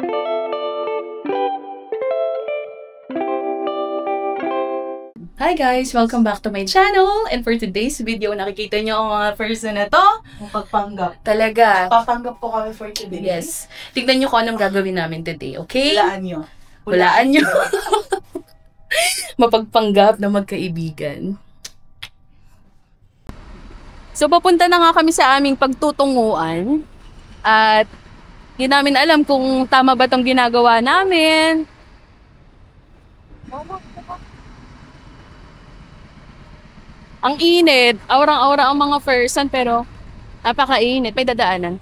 Hi guys! Welcome back to my channel! And for today's video, nakikita nyo ang mga person na to. Pagpanggap. Talaga. Papanggap po kami for today. Yes. Tignan nyo kung anong gagawin namin today, okay? Hulaan nyo. Hulaan nyo. Mapagpanggap na magkaibigan. So, papunta na nga kami sa aming pagtutunguan. At hindi namin alam kung tama ba itong ginagawa namin. Ang init. Aurang-aura ang mga person, pero napakainit. May dadaanan.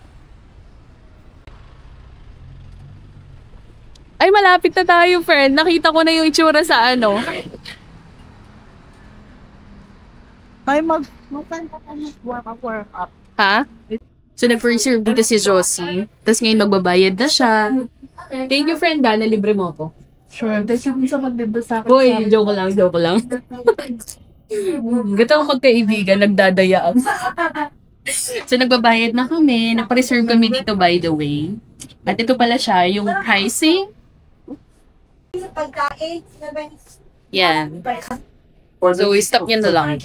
Ay, malapit na tayo, friend. Nakita ko na yung itsura sa ano. Ay, mag-warm up. Ha? So, nag-reserve dito si Josie. Tapos ngayon magbabayad na siya. Thank you, friend, na libre mo ako. Sure. Dahil yung isa magdito sa akin. Boy, joke lang, joke lang. Gata akong magkaibigan, nagdadaya ako. So, nagbabayad na kami. Nagpa-reserve kami dito, by the way. At ito pala siya, yung pricing. Yan. So, stop nyo na lang.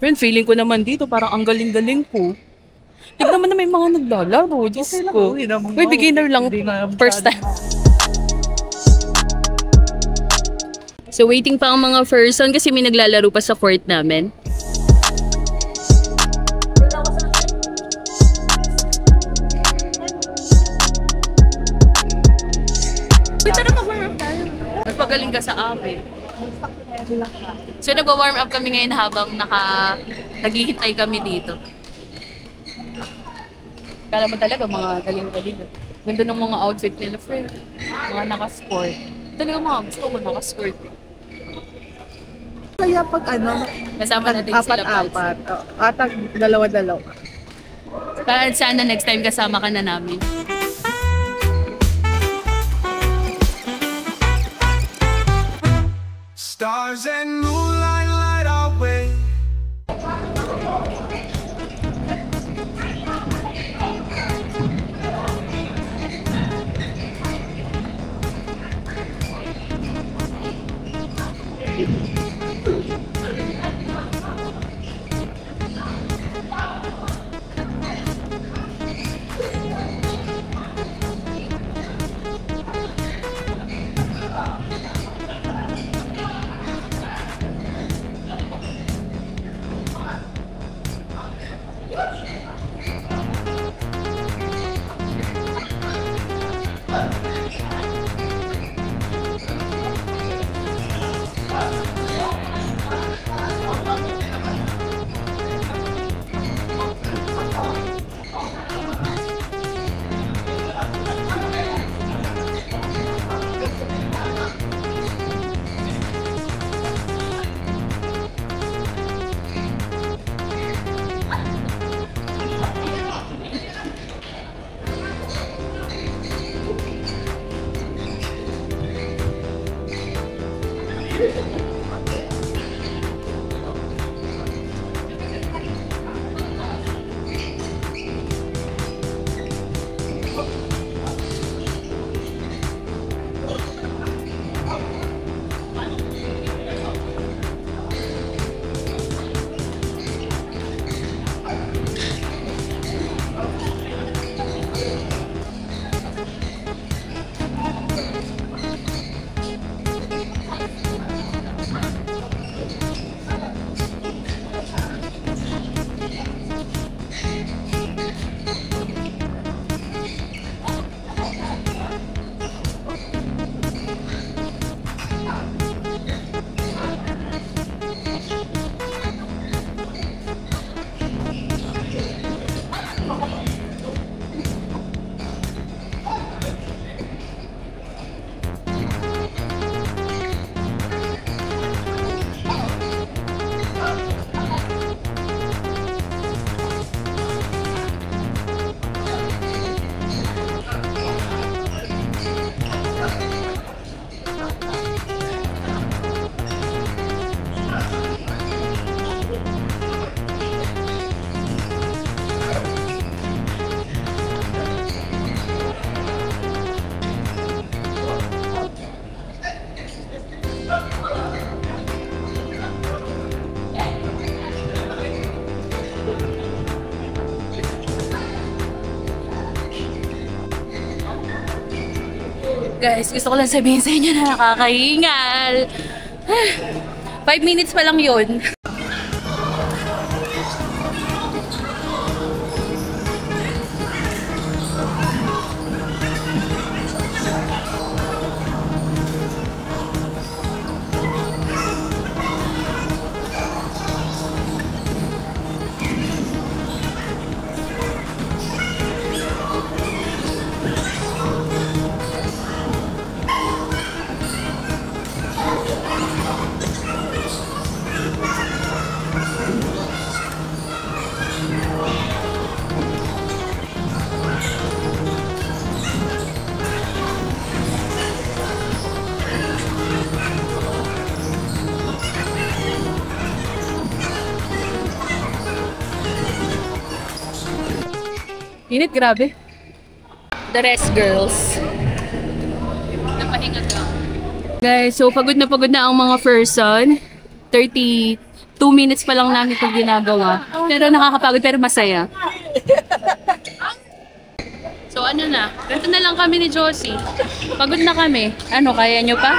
Friend, feeling ko naman dito, parang ang galing-galing ko. Tignan naman na may mga naglalaro. Diyos ko. Uy, beginner lang. First time. So, waiting pa ang mga person kasi may naglalaro pa sa court namin. Uy, tara mag-warm up tayo. Magpagaling ka sa amin. So, nag-warm up kami ngayon habang naghihintay kami dito. Kala mo talaga mga galing-galing. Ganda ng mga outfit nila, friend. Mga naka-sport. Talaga mga gusto ko naka-sport. Kaya pag ano, Kasama natin sila. apat-apat. Atag dalawa-dalawa. Sana next time kasama ka na namin. Stars and moonlight light our way. Guys, gusto ko lang sabihin sa inyo na nakakahingal. 5 minutes pa lang yun. Init, grabe. The rest, girls. Napahinga ka. Guys, so pagod na ang mga person. 32 minutes pa lang namin ito ginagawa. Pero nakakapagod, pero masaya. So ano na, ganito na lang kami ni Josie. Pagod na kami. Ano, kaya nyo pa?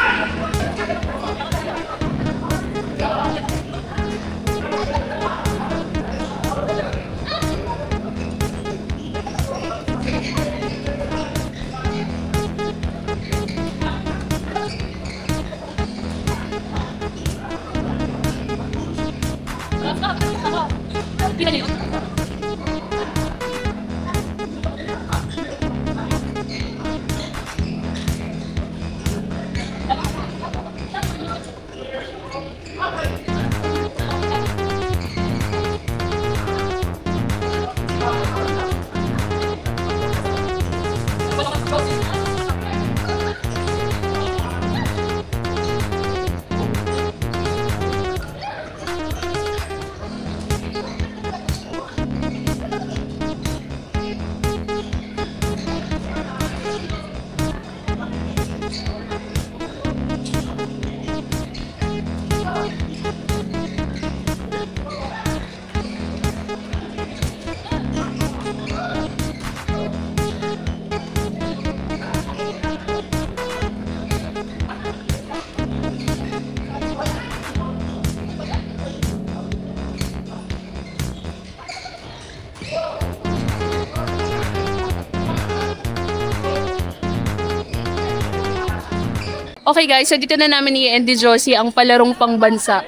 Okay guys, so dito na namin i-end ni Josie ang palarong pangbansa.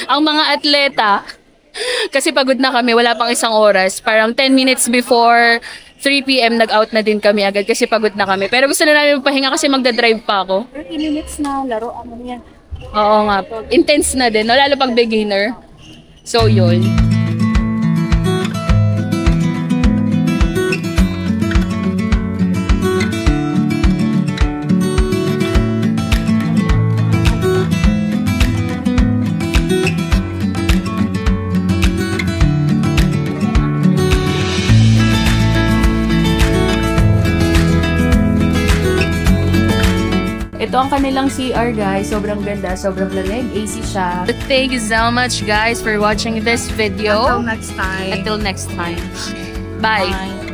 Ang mga atleta, kasi pagod na kami, wala pang isang oras. Parang 10 minutes before 3 p.m. nag-out na din kami agad kasi pagod na kami. Pero gusto na namin pahinga kasi magdadrive pa ako. 30 minutes na laro, ano yan? Oo nga, intense na din, no? Lalo pag beginner. So yun. Ito ang kanilang CR guys. Sobrang ganda, sobrang lamig. AC siya. Thank you so much guys for watching this video. Until next time. Until next time. Bye. Bye.